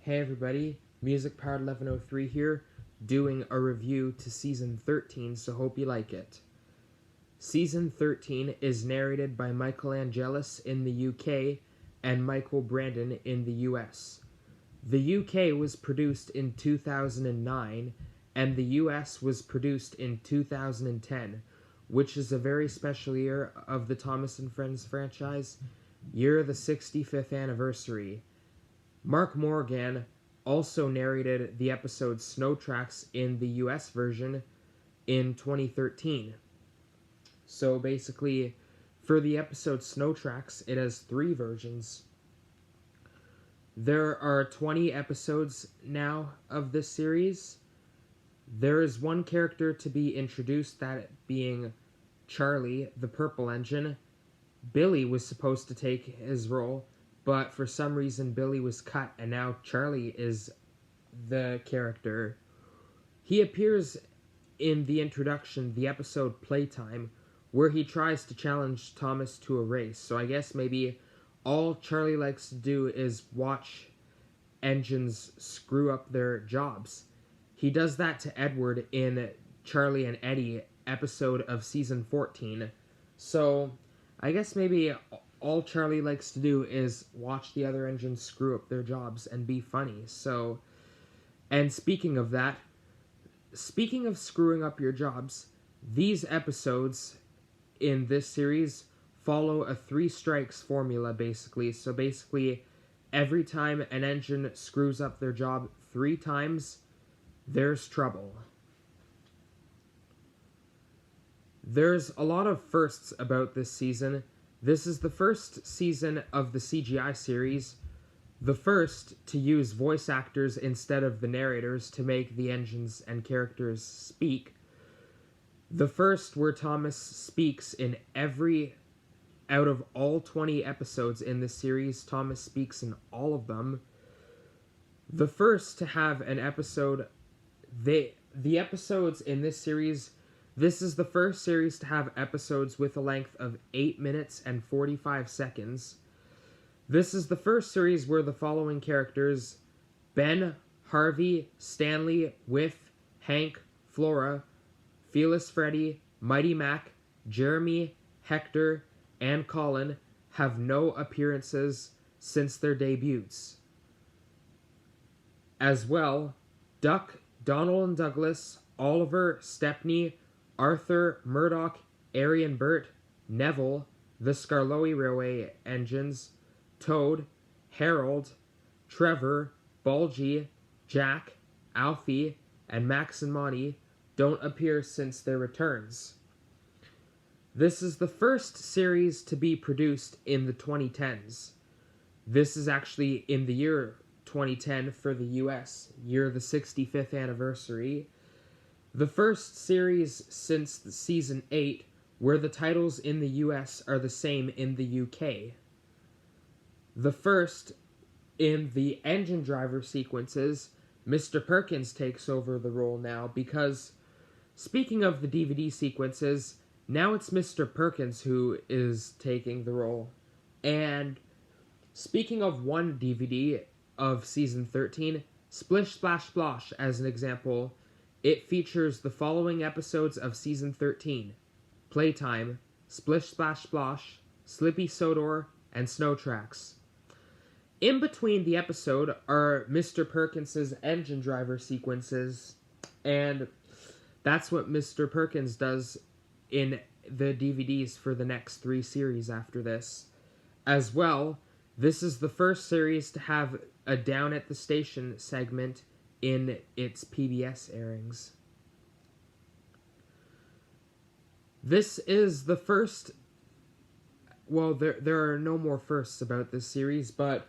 Hey everybody, Music Powered 1103 here, doing a review to Season 13, so hope you like it. Season 13 is narrated by Michael Angelis in the UK and Michael Brandon in the US. The UK was produced in 2009, and the US was produced in 2010, which is a very special year of the Thomas & Friends franchise, year of the 65th anniversary. Mark Morgan also narrated the episode Snow Tracks in the US version in 2013. So basically, for the episode Snow Tracks, it has 3 versions. There are 20 episodes now of this series. There is one character to be introduced, that being Charlie, the Purple Engine. Billy was supposed to take his role, but for some reason Billy was cut, and now Charlie is the character. He appears in the introduction, the episode Playtime, where he tries to challenge Thomas to a race. So I guess maybe all Charlie likes to do is watch engines screw up their jobs. He does that to Edward in Charlie and Eddie episode of season 14. So I guess maybe all Charlie likes to do is watch the other engines screw up their jobs and be funny. So, and speaking of that, speaking of screwing up your jobs, these episodes in this series follow a 3 strikes formula, basically. So basically, every time an engine screws up their job 3 times, there's trouble. There's a lot of firsts about this season. This is the first season of the CGI series, the first to use voice actors instead of the narrators to make the engines and characters speak, the first where Thomas speaks in every, out of all 20 episodes in this series, Thomas speaks in all of them, the first to have an episode, the episodes in this series, this is the first series to have episodes with a length of 8 minutes and 45 seconds. This is the first series where the following characters, Ben, Harvey, Stanley, Whiff, Hank, Flora, Fearless Freddy, Mighty Mac, Jeremy, Hector, and Colin, have no appearances since their debuts. As well, Duck, Donald and Douglas, Oliver, Stepney, Arthur, Murdoch, Arian Burt, Neville, the Skarloey Railway engines, Toad, Harold, Trevor, Bulgy, Jack, Alfie, and Max and Monty don't appear since their returns. This is the first series to be produced in the 2010s. This is actually in the year 2010 for the US, year of the 65th anniversary. The first series since the season 8, where the titles in the US are the same in the UK. The first, in the engine driver sequences, Mr. Perkins takes over the role now because, speaking of the DVD sequences, now it's Mr. Perkins who is taking the role. And speaking of one DVD of season 13, Splish Splash Splosh as an example, it features the following episodes of season 13: Playtime, Splish Splash Splosh, Slippy Sodor, and Snow Tracks. In between the episode are Mr. Perkins' engine driver sequences, and that's what Mr. Perkins does in the DVDs for the next 3 series after this. As well, this is the first series to have a Down at the Station segment in its PBS airings. This is the first, well, there are no more firsts about this series, but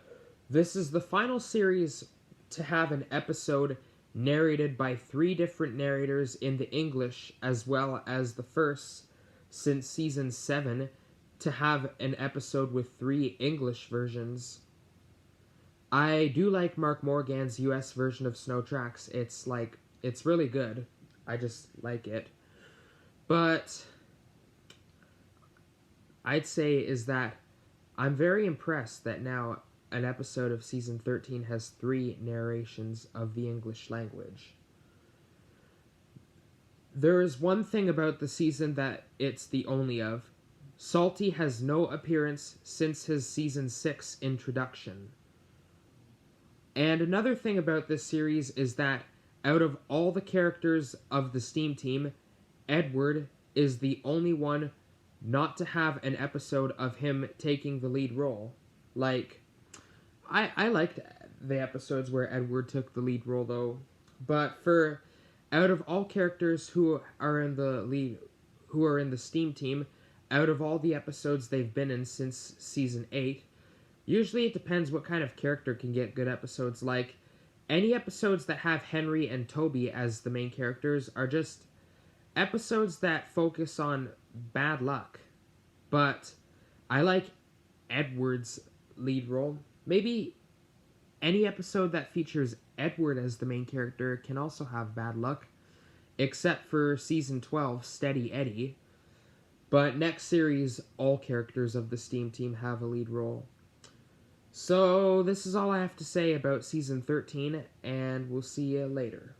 this is the final series to have an episode narrated by 3 different narrators in the English, as well as the first since season 7 to have an episode with 3 English versions. I do like Mark Morgan's US version of Snow Tracks. It's really good. I just like it. But I'd say is that I'm very impressed that now an episode of season 13 has 3 narrations of the English language. There is one thing about the season that it's the only of. Salty has no appearance since his season 6 introduction. And another thing about this series is that out of all the characters of the Steam Team, Edward is the only one not to have an episode of him taking the lead role. Like, I liked the episodes where Edward took the lead role, though. But for out of all characters who are in the Steam Team, out of all the episodes they've been in since season 8, usually it depends what kind of character can get good episodes. Like, any episodes that have Henry and Toby as the main characters are just episodes that focus on bad luck. But I like Edward's lead role. Maybe any episode that features Edward as the main character can also have bad luck, except for season 12, Steady Eddie. But next series, all characters of the Steam Team have a lead role. So this is all I have to say about season 13, and we'll see you later.